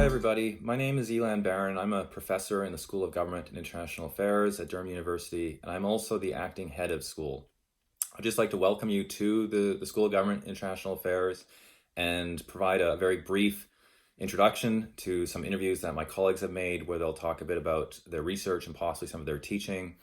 everybody. My name is Elan Barron. I'm a professor in the School of Government and International Affairs at Durham University, and I'm also the acting head of school. I'd just like to welcome you to the School of Government and International Affairs and provide a very brief introduction to some interviews that my colleagues have made where they'll talk a bit about their research and possibly some of their teaching.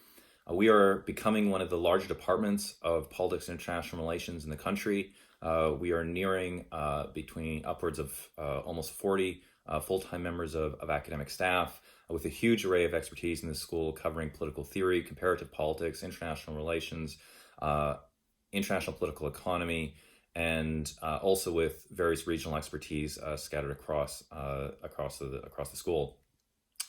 We are becoming one of the larger departments of politics and international relations in the country. We are nearing between upwards of almost 40 full-time members of academic staff with a huge array of expertise in the school covering political theory, comparative politics, international relations, international political economy, and also with various regional expertise scattered across the school.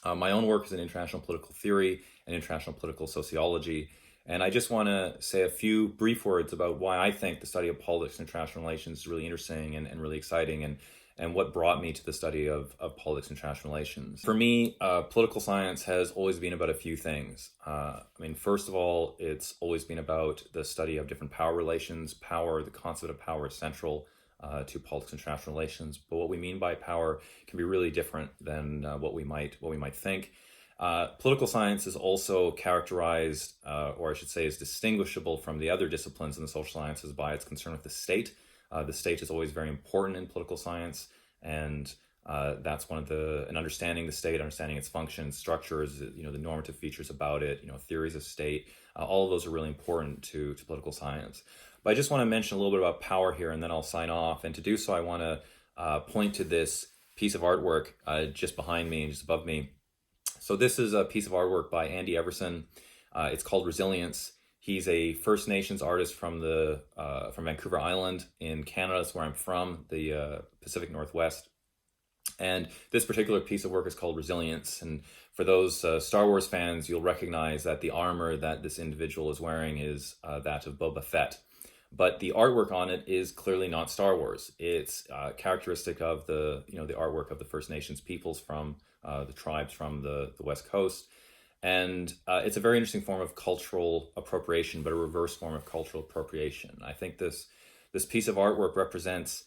My own work is in international political theory and international political sociology, and I just want to say a few brief words about why I think the study of politics and international relations is really interesting and really exciting, and what brought me to the study of politics and international relations. For me, political science has always been about a few things. First of all, it's always been about the study of different power relations. Power, the concept of power is central to politics and international relations, but what we mean by power can be really different than what we might think. Political science is also characterized, or I should say is distinguishable from the other disciplines in the social sciences by its concern with the state. The state is always very important in political science, and that's one of and understanding the state, understanding its functions, structures, the normative features about it, theories of state, all of those are really important to political science. But I just want to mention a little bit about power here, and then I'll sign off. And to do so, I want to point to this piece of artwork just behind me and just above me. So this is a piece of artwork by Andy Everson. It's called Resilience. He's a First Nations artist from Vancouver Island in Canada. That's where I'm from, the Pacific Northwest. And this particular piece of work is called Resilience. And for those Star Wars fans, you'll recognize that the armor that this individual is wearing is that of Boba Fett. But the artwork on it is clearly not Star Wars. It's characteristic of the artwork of the First Nations peoples from the tribes from the West Coast. And it's a very interesting form of cultural appropriation, but a reverse form of cultural appropriation. I think this piece of artwork represents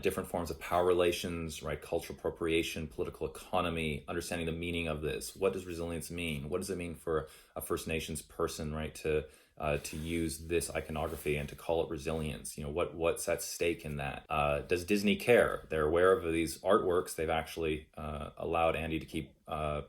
different forms of power relations, right? Cultural appropriation, political economy, understanding the meaning of this. What does resilience mean? What does it mean for a First Nations person, right, to use this iconography and to call it resilience? What's at stake in that? Does Disney care? They're aware of these artworks. They've actually allowed Andy to keep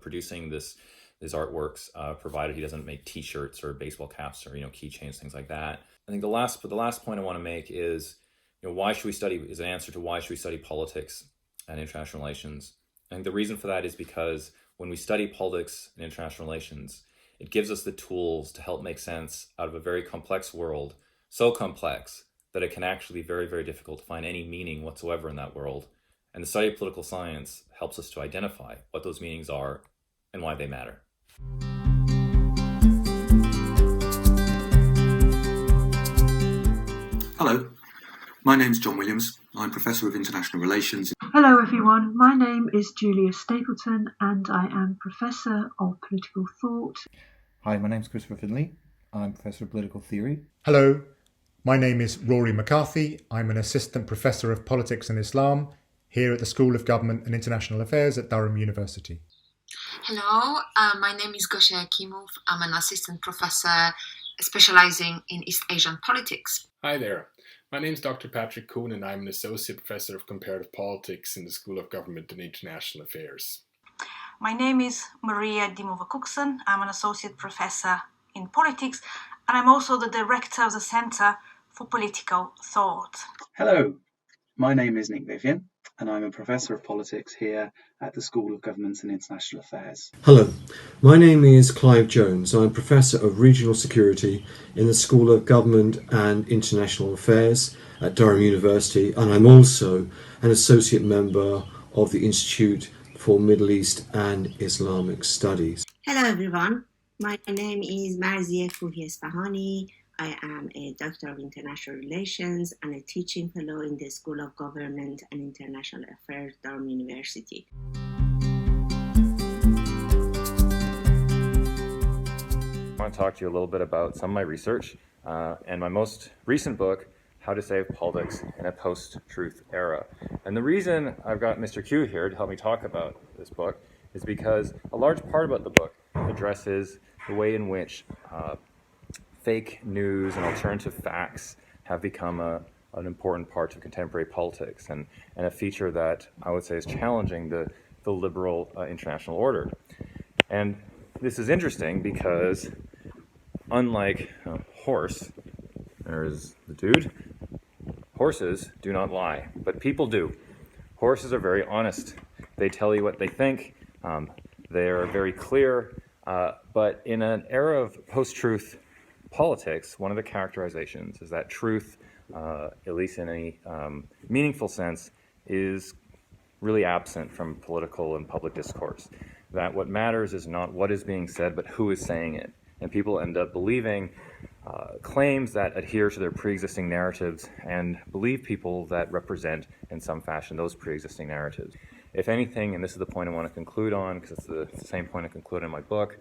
producing these artworks, provided he doesn't make T-shirts or baseball caps or keychains, things like that. I think the last point I want to make is why should we study? Is an answer to why should we study politics and international relations? I think the reason for that is because when we study politics and international relations, it gives us the tools to help make sense out of a very complex world, so complex that it can actually be very, very difficult to find any meaning whatsoever in that world. And the study of political science helps us to identify what those meanings are and why they matter. Hello, my name's John Williams. I'm Professor of International Relations. Hello everyone, my name is Julia Stapleton and I am Professor of Political Thought. Hi, my name's Christopher Finley. I'm Professor of Political Theory. Hello, my name is Rory McCarthy. I'm an Assistant Professor of Politics and Islam here at the School of Government and International Affairs at Durham University. Hello, my name is Goshe Akimov. I'm an Assistant Professor specializing in East Asian politics. Hi there. My name is Dr. Patrick Kuhn and I'm an Associate Professor of Comparative Politics in the School of Government and International Affairs. My name is Maria Dimova-Cookson. I'm an Associate Professor in Politics and I'm also the Director of the Center for Political Thought. Hello, my name is Nick Vivian and I'm a Professor of Politics here at the School of Government and International Affairs. Hello, my name is Clive Jones. I'm Professor of Regional Security in the School of Government and International Affairs at Durham University, and I'm also an Associate Member of the Institute for Middle East and Islamic Studies. Hello everyone, my name is Marzieh Fouhi Esfahani. I am a Doctor of International Relations and a teaching fellow in the School of Government and International Affairs, Durham University. I want to talk to you a little bit about some of my research. And my most recent book How to Save Politics in a Post-Truth Era. And the reason I've got Mr. Q here to help me talk about this book is because a large part about the book addresses the way in which fake news and alternative facts have become an important part of contemporary politics, and a feature that I would say is challenging the liberal international order. And this is interesting because unlike a horse, there's the dude, horses do not lie, but people do. Horses are very honest. They tell you what they think. They're very clear. But in an era of post-truth politics, one of the characterizations is that truth, at least in any meaningful sense, is really absent from political and public discourse. That what matters is not what is being said, but who is saying it. And people end up believing claims that adhere to their pre-existing narratives and believe people that represent in some fashion those pre-existing narratives. If anything, and this is the point I want to conclude on, because it's the same point I conclude in my book,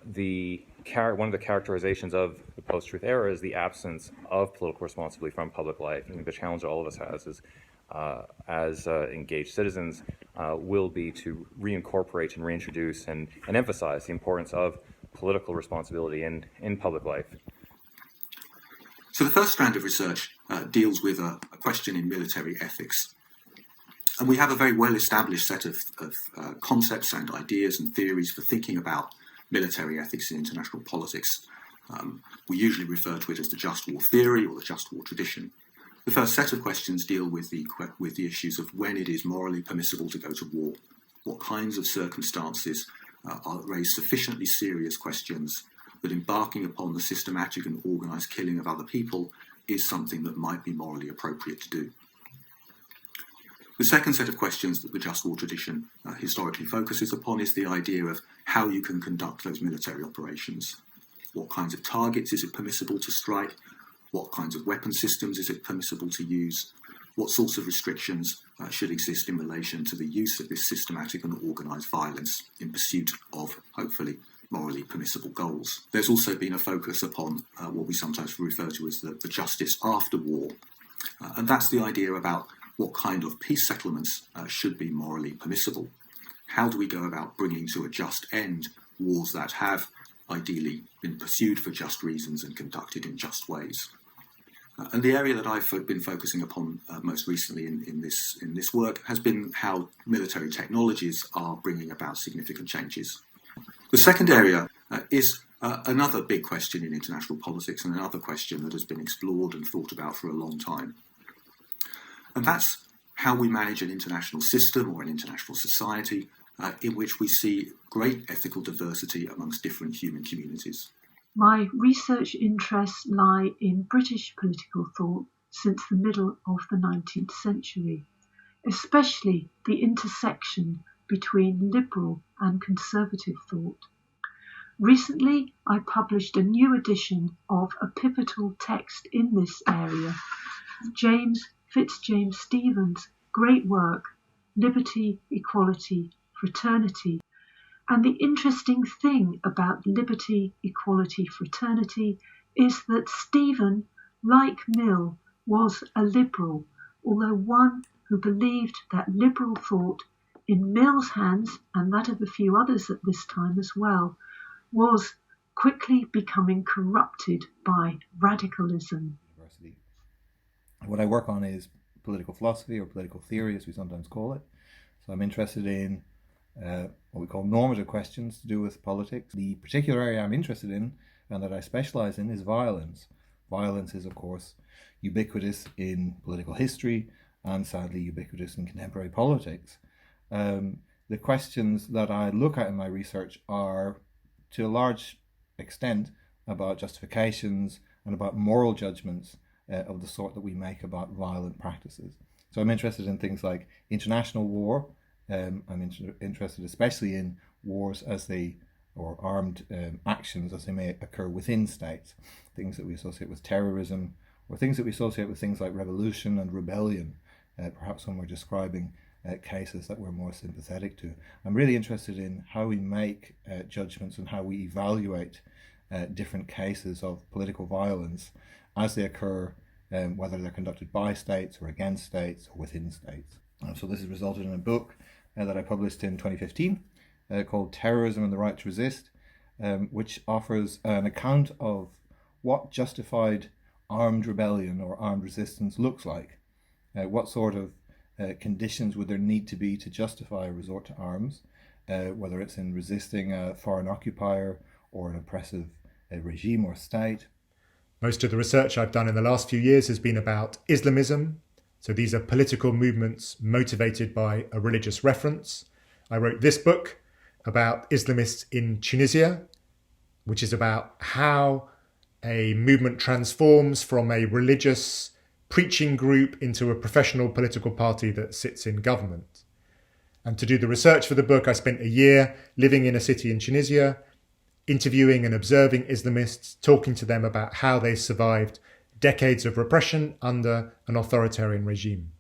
one of the characterizations of the post-truth era is the absence of political responsibility from public life. I think the challenge all of us has is, as engaged citizens, will be to reincorporate and reintroduce and emphasize the importance of political responsibility in public life. So the first strand of research deals with a question in military ethics. And we have a very well-established set of concepts and ideas and theories for thinking about military ethics in international politics. We usually refer to it as the just war theory or the just war tradition. The first set of questions deal with the issues of when it is morally permissible to go to war, what kinds of circumstances raise sufficiently serious questions that embarking upon the systematic and organised killing of other people is something that might be morally appropriate to do. The second set of questions that the just war tradition historically focuses upon is the idea of how you can conduct those military operations. What kinds of targets is it permissible to strike? What kinds of weapon systems is it permissible to use? What sorts of restrictions should exist in relation to the use of this systematic and organised violence in pursuit of, hopefully, morally permissible goals? There's also been a focus upon what we sometimes refer to as the justice after war. And that's the idea about what kind of peace settlements should be morally permissible. How do we go about bringing to a just end wars that have ideally been pursued for just reasons and conducted in just ways? And the area that I've been focusing upon most recently in this work has been how military technologies are bringing about significant changes. The second area is another big question in international politics, and another question that has been explored and thought about for a long time. And that's how we manage an international system or an international society in which we see great ethical diversity amongst different human communities. My research interests lie in British political thought since the middle of the 19th century, especially the intersection between liberal and conservative thought. Recently, I published a new edition of a pivotal text in this area, James Fitzjames Stephen's great work, Liberty, Equality, Fraternity. And the interesting thing about liberty, equality, fraternity is that Stephen, like Mill, was a liberal, although one who believed that liberal thought, in Mill's hands and that of a few others at this time as well, was quickly becoming corrupted by radicalism. What I work on is political philosophy, or political theory as we sometimes call it. So I'm interested in what we call normative questions to do with politics. The particular area I'm interested in and that I specialize in is violence. Violence is, of course, ubiquitous in political history and sadly ubiquitous in contemporary politics. The questions that I look at in my research are, to a large extent, about justifications and about moral judgments of the sort that we make about violent practices. So I'm interested in things like international war. I'm interested especially in wars or armed actions as they may occur within states, things that we associate with terrorism, or things that we associate with things like revolution and rebellion, perhaps when we're describing cases that we're more sympathetic to. I'm really interested in how we make judgments and how we evaluate different cases of political violence as they occur whether they're conducted by states or against states or within states. So this has resulted in a book that I published in 2015 called Terrorism and the Right to Resist, which offers an account of what justified armed rebellion or armed resistance looks like. What sort of conditions would there need to be to justify a resort to arms, whether it's in resisting a foreign occupier or an oppressive regime or state. Most of the research I've done in the last few years has been about Islamism. So these are political movements motivated by a religious reference. I wrote this book about Islamists in Tunisia, which is about how a movement transforms from a religious preaching group into a professional political party that sits in government. And to do the research for the book, I spent a year living in a city in Tunisia, interviewing and observing Islamists, talking to them about how they survived decades of repression under an authoritarian regime.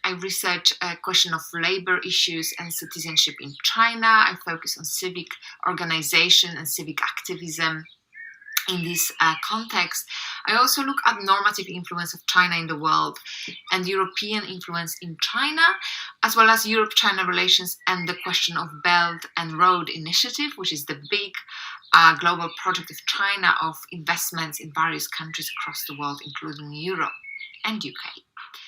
I research a question of labor issues and citizenship in China. I focus on civic organization and civic activism in this context. I also look at normative influence of China in the world and European influence in China, as well as Europe-China relations and the question of Belt and Road Initiative, which is the big global project of China of investments in various countries across the world, including Europe and UK.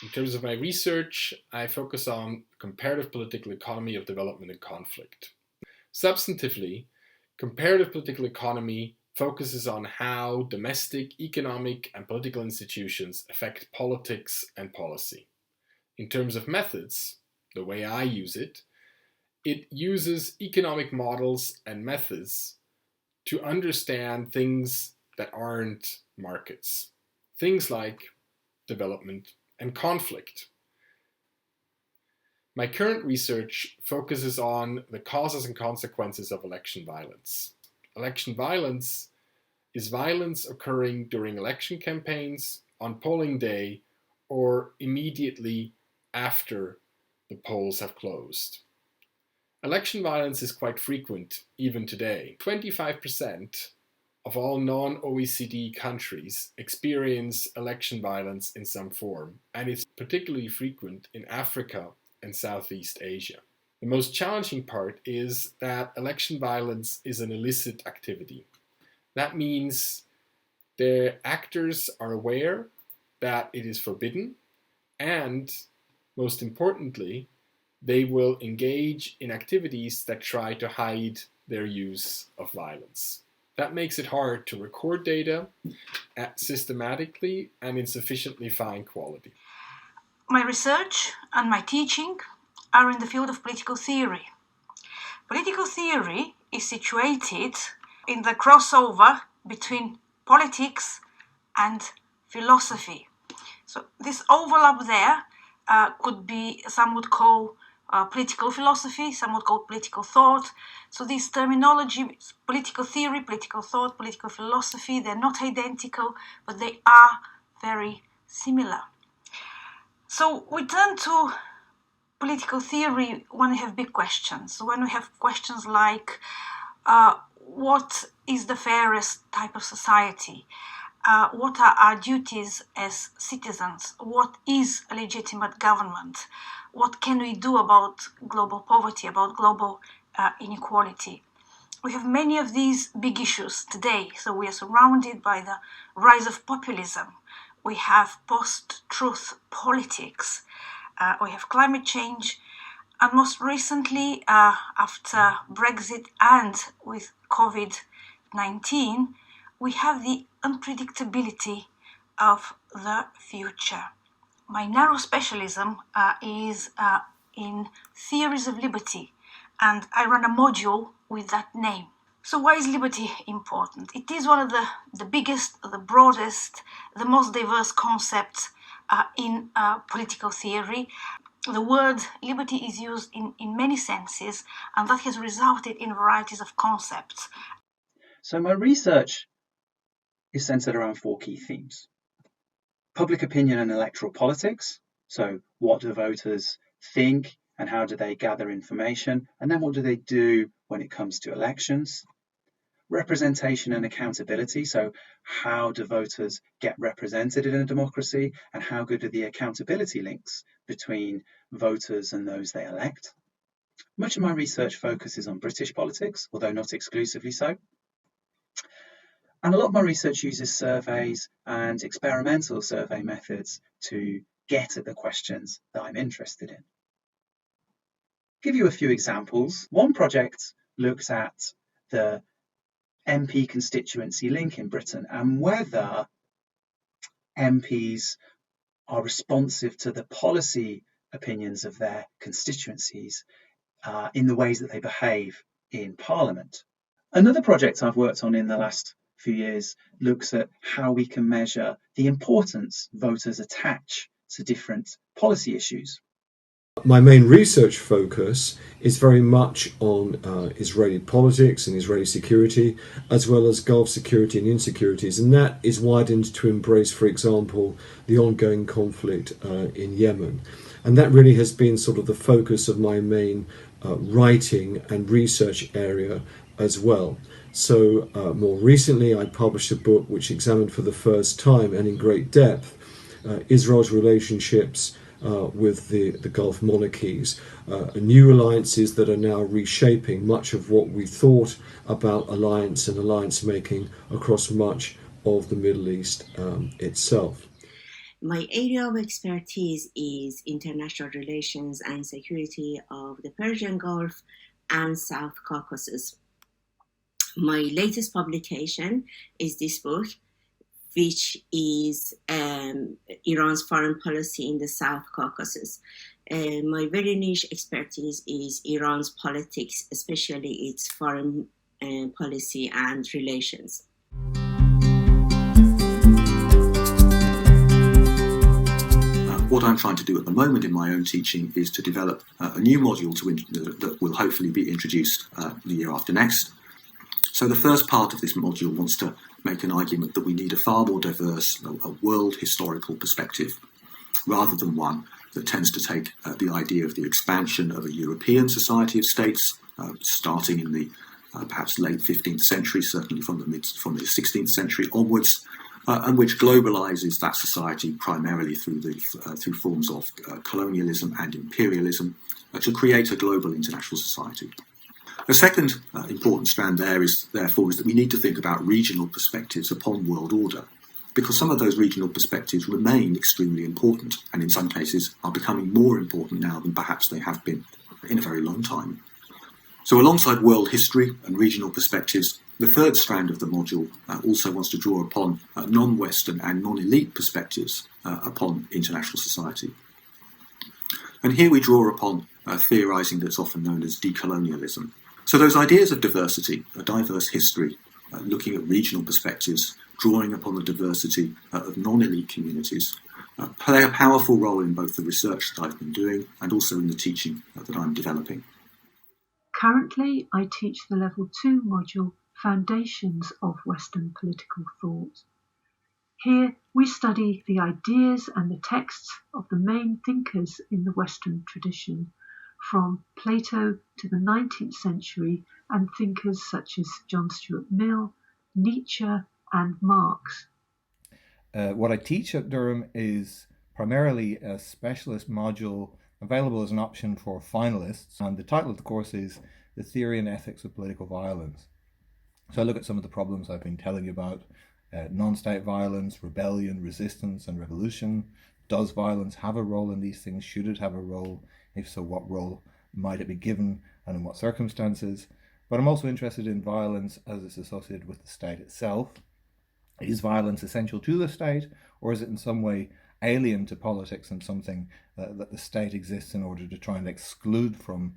In terms of my research, I focus on comparative political economy of development and conflict. Substantively, comparative political economy focuses on how domestic, economic, and political institutions affect politics and policy. In terms of methods, the way I use it, it uses economic models and methods to understand things that aren't markets. Things like development and conflict. My current research focuses on the causes and consequences of election violence. Election violence is violence occurring during election campaigns, on polling day, or immediately after the polls have closed. Election violence is quite frequent even today. 25% of all non-OECD countries experience election violence in some form, and it's particularly frequent in Africa and Southeast Asia. The most challenging part is that election violence is an illicit activity. That means the actors are aware that it is forbidden, and most importantly, they will engage in activities that try to hide their use of violence. That makes it hard to record data systematically and in sufficiently fine quality. My research and my teaching are in the field of political theory. Political theory is situated in the crossover between politics and philosophy. So this overlap there could be, some would call political philosophy, some would call political thought. So this terminology, political theory, political thought, political philosophy, they're not identical, but they are very similar. So we turn to political theory when we have big questions. When we have questions like, what is the fairest type of society? What are our duties as citizens? What is a legitimate government? What can we do about global poverty, about global inequality? We have many of these big issues today. So we are surrounded by the rise of populism. We have post-truth politics. We have climate change. And most recently, after Brexit and with COVID-19, we have the unpredictability of the future. My narrow specialism is in theories of liberty, and I run a module with that name. So why is liberty important? It is one of the biggest, the broadest, the most diverse concepts in political theory. The word liberty is used in many senses, and that has resulted in varieties of concepts. So my research is centered around four key themes. Public opinion and electoral politics. So what do voters think and how do they gather information? And then what do they do when it comes to elections? representation and accountability. So how do voters get represented in a democracy, and how good are the accountability links between voters and those they elect? Much of my research focuses on British politics, although not exclusively so. And a lot of my research uses surveys and experimental survey methods to get at the questions that I'm interested in. Give you a few examples. One project looked at the MP constituency link in Britain and whether MPs are responsive to the policy opinions of their constituencies in the ways that they behave in Parliament. Another project I've worked on in the last few years looks at how we can measure the importance voters attach to different policy issues. My main research focus is very much on Israeli politics and Israeli security, as well as Gulf security and insecurities, and that is widened to embrace, for example, the ongoing conflict in Yemen. And that really has been sort of the focus of my main writing and research area as well. So more recently, I published a book which examined for the first time and in great depth Israel's relationships with the Gulf monarchies, new alliances that are now reshaping much of what we thought about alliance and alliance making across much of the Middle East itself. My area of expertise is international relations and security of the Persian Gulf and South Caucasus. My latest publication is this book, which is Iran's foreign policy in the South Caucasus. My very niche expertise is Iran's politics, especially its foreign policy and relations. What I'm trying to do at the moment in my own teaching is to develop a new module that will hopefully be introduced the year after next. So the first part of this module wants to make an argument that we need a far more diverse a world historical perspective, rather than one that tends to take the idea of the expansion of a European society of states, starting in the perhaps late 15th century, certainly from the 16th century onwards, and which globalizes that society primarily through forms of colonialism and imperialism to create a global international society. The second important strand there is that we need to think about regional perspectives upon world order, because some of those regional perspectives remain extremely important and in some cases are becoming more important now than perhaps they have been in a very long time. So alongside world history and regional perspectives, the third strand of the module also wants to draw upon non-Western and non-elite perspectives upon international society. And here we draw upon theorizing that's often known as decolonialism. So those ideas of diversity, a diverse history, looking at regional perspectives, drawing upon the diversity of non-elite communities, play a powerful role in both the research that I've been doing and also in the teaching that I'm developing. Currently, I teach the Level 2 module, Foundations of Western Political Thought. Here, we study the ideas and the texts of the main thinkers in the Western tradition, from Plato to the 19th century, and thinkers such as John Stuart Mill, Nietzsche, and Marx. What I teach at Durham is primarily a specialist module available as an option for finalists, and the title of the course is The Theory and Ethics of Political Violence. So I look at some of the problems I've been telling you about, non-state violence, rebellion, resistance, and revolution. Does violence have a role in these things? Should it have a role? If so, what role might it be given and in what circumstances? But I'm also interested in violence as it's associated with the state itself. Is violence essential to the state, or is it in some way alien to politics and something that the state exists in order to try and exclude from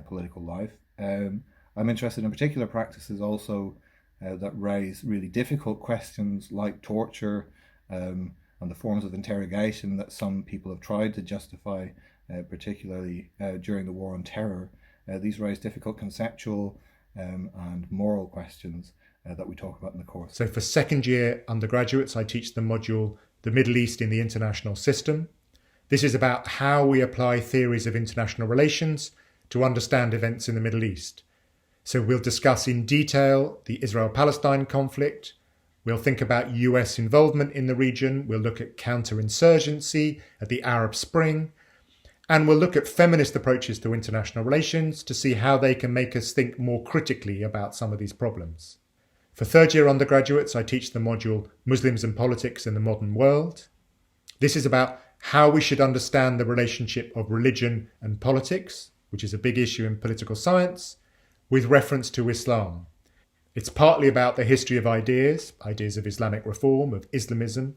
political life? I'm interested in particular practices also that raise really difficult questions like torture and the forms of interrogation that some people have tried to justify, particularly during the War on Terror. These raise difficult conceptual and moral questions that we talk about in the course. So for second year undergraduates, I teach the module The Middle East in the International System. This is about how we apply theories of international relations to understand events in the Middle East. So we'll discuss in detail the Israel-Palestine conflict. We'll think about US involvement in the region. We'll look at counterinsurgency, at the Arab Spring. And we'll look at feminist approaches to international relations to see how they can make us think more critically about some of these problems. For third-year undergraduates, I teach the module Muslims and Politics in the Modern World. This is about how we should understand the relationship of religion and politics, which is a big issue in political science, with reference to Islam. It's partly about the history of ideas of Islamic reform, of Islamism,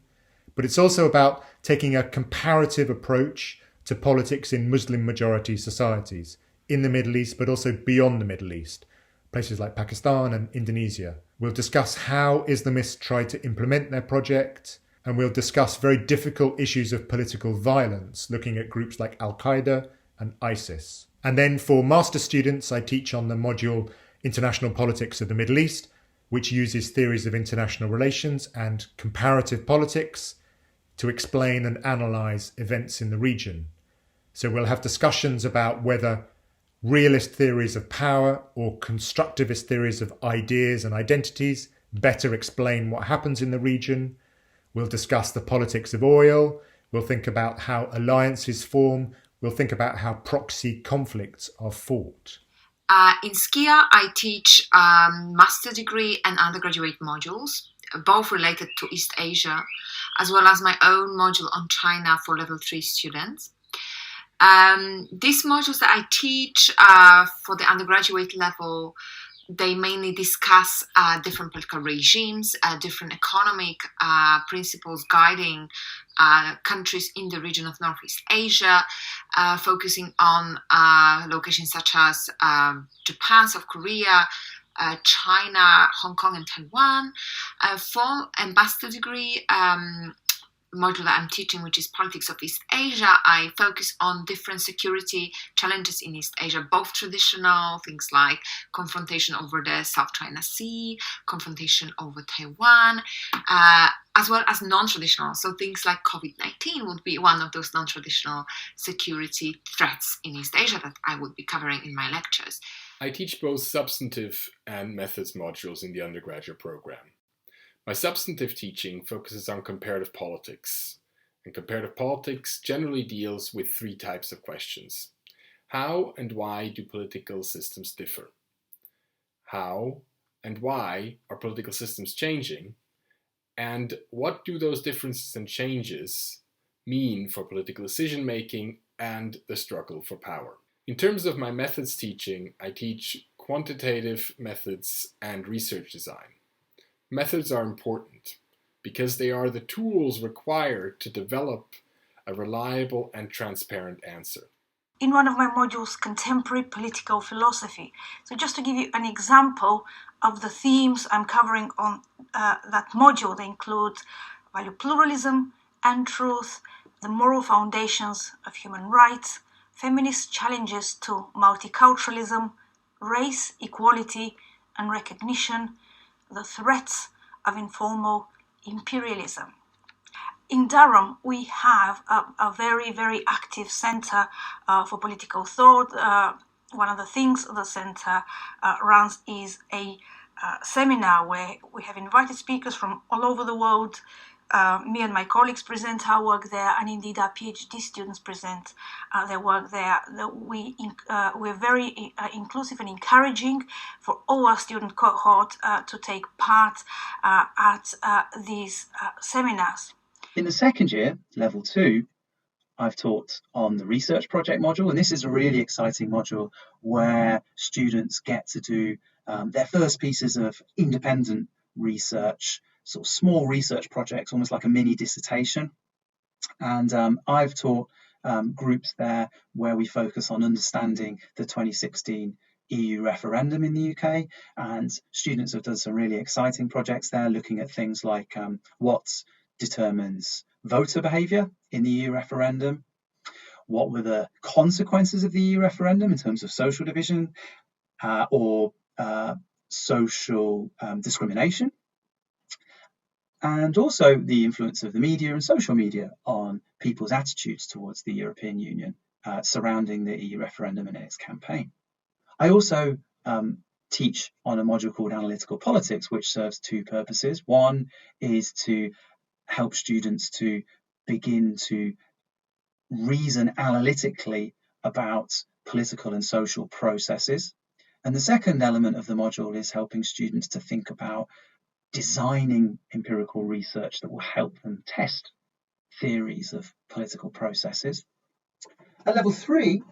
but it's also about taking a comparative approach to politics in Muslim-majority societies in the Middle East, but also beyond the Middle East, places like Pakistan and Indonesia. We'll discuss how Islamists try to implement their project, and we'll discuss very difficult issues of political violence, looking at groups like Al-Qaeda and ISIS. And then for master students, I teach on the module International Politics of the Middle East, which uses theories of international relations and comparative politics to explain and analyse events in the region. So we'll have discussions about whether realist theories of power or constructivist theories of ideas and identities better explain what happens in the region. We'll discuss the politics of oil. We'll think about how alliances form. We'll think about how proxy conflicts are fought. In SCIA, I teach master degree and undergraduate modules, both related to East Asia, as well as my own module on China for level 3 students. These modules that I teach for the undergraduate level, they mainly discuss different political regimes, different economic principles guiding countries in the region of Northeast Asia, focusing on locations such as Japan, South Korea, China, Hong Kong, and Taiwan. For a master degree module that I'm teaching, which is Politics of East Asia, I focus on different security challenges in East Asia, both traditional, things like confrontation over the South China Sea, confrontation over Taiwan, as well as non-traditional. So things like COVID-19 would be one of those non-traditional security threats in East Asia that I would be covering in my lectures. I teach both substantive and methods modules in the undergraduate program. My substantive teaching focuses on comparative politics, and comparative politics generally deals with 3 types of questions. How and why do political systems differ? How and why are political systems changing? And what do those differences and changes mean for political decision-making and the struggle for power? In terms of my methods teaching, I teach quantitative methods and research design. Methods are important because they are the tools required to develop a reliable and transparent answer. In one of my modules, Contemporary Political Philosophy. So just to give you an example of the themes I'm covering on that module, they include value pluralism and truth, the moral foundations of human rights, feminist challenges to multiculturalism, race, equality and recognition, the threats of informal imperialism. In Durham, we have a very, very active centre for political thought. One of the things the centre runs is a seminar where we have invited speakers from all over the world. Me and my colleagues present our work there, and indeed our PhD students present their work there. We're very inclusive and encouraging for all our student cohort to take part at these seminars. In the second year, level 2, I've taught on the research project module, and this is a really exciting module where students get to do their first pieces of independent research, sort of small research projects, almost like a mini dissertation. And I've taught groups there where we focus on understanding the 2016 EU referendum in the UK, and students have done some really exciting projects there looking at things like what determines voter behaviour in the EU referendum, what were the consequences of the EU referendum in terms of social division or social discrimination, and also the influence of the media and social media on people's attitudes towards the European Union surrounding the EU referendum and its campaign. I also teach on a module called Analytical Politics, which serves two purposes. One is to help students to begin to reason analytically about political and social processes. And the second element of the module is helping students to think about designing empirical research that will help them test theories of political processes. At level 3,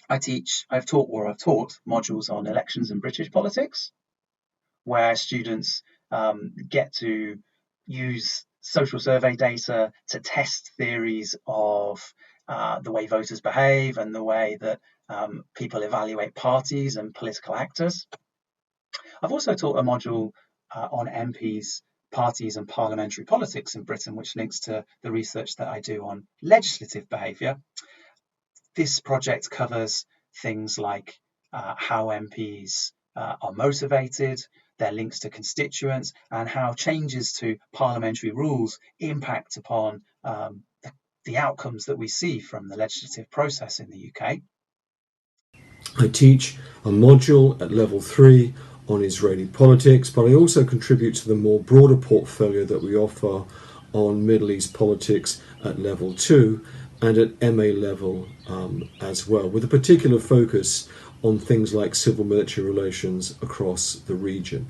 I've taught modules on elections and British politics, where students get to use social survey data to test theories of the way voters behave and the way that people evaluate parties and political actors. I've also taught a module on MPs, parties and parliamentary politics in Britain, which links to the research that I do on legislative behaviour. This project covers things like how MPs are motivated, their links to constituents, and how changes to parliamentary rules impact upon the outcomes that we see from the legislative process in the UK. I teach a module at level 3 on Israeli politics, but I also contribute to the more broader portfolio that we offer on Middle East politics at level 2 and at MA level as well, with a particular focus on things like civil-military relations across the region.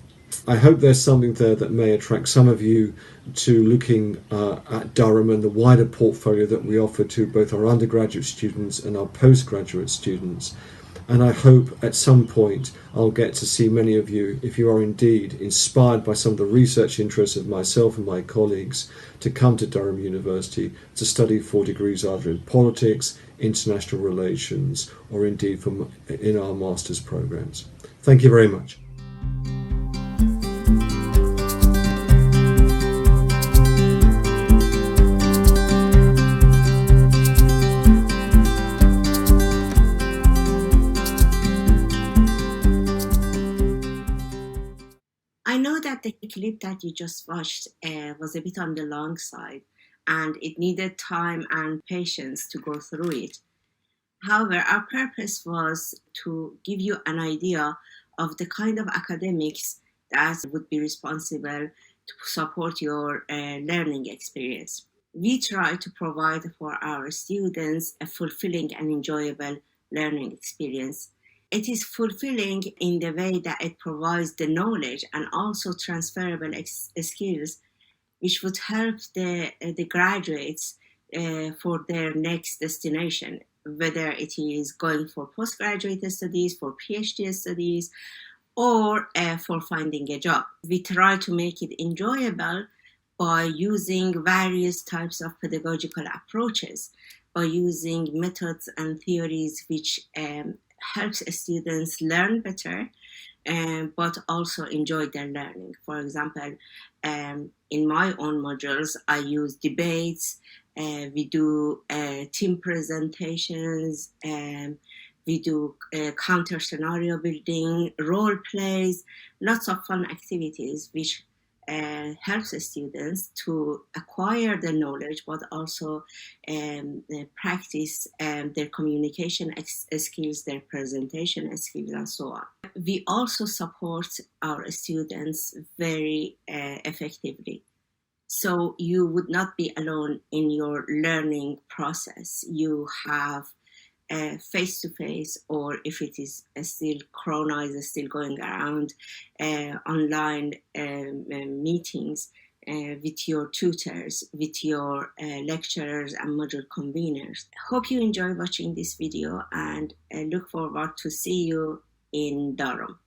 I hope there's something there that may attract some of you to looking at Durham and the wider portfolio that we offer to both our undergraduate students and our postgraduate students. And I hope at some point I'll get to see many of you, if you are indeed inspired by some of the research interests of myself and my colleagues, to come to Durham University to study 4 degrees either in politics, international relations, or indeed in our master's programs. Thank you very much. I know that the clip that you just watched was a bit on the long side, and it needed time and patience to go through it. However, our purpose was to give you an idea of the kind of academics that would be responsible to support your learning experience. We try to provide for our students a fulfilling and enjoyable learning experience. It is fulfilling in the way that it provides the knowledge and also transferable skills which would help the graduates for their next destination, whether it is going for postgraduate studies, for PhD studies, or for finding a job. We try to make it enjoyable by using various types of pedagogical approaches, by using methods and theories which helps students learn better, but also enjoy their learning. For example, in my own modules, I use debates, we do team presentations, we do counter scenario building, role plays, lots of fun activities which helps students to acquire the knowledge, but also practice their communication skills, their presentation skills, and so on. We also support our students very effectively. So you would not be alone in your learning process. You have face-to-face, or if it is still Corona is still going around, online meetings with your tutors, with your lecturers and module conveners. Hope you enjoy watching this video, and look forward to see you in Durham.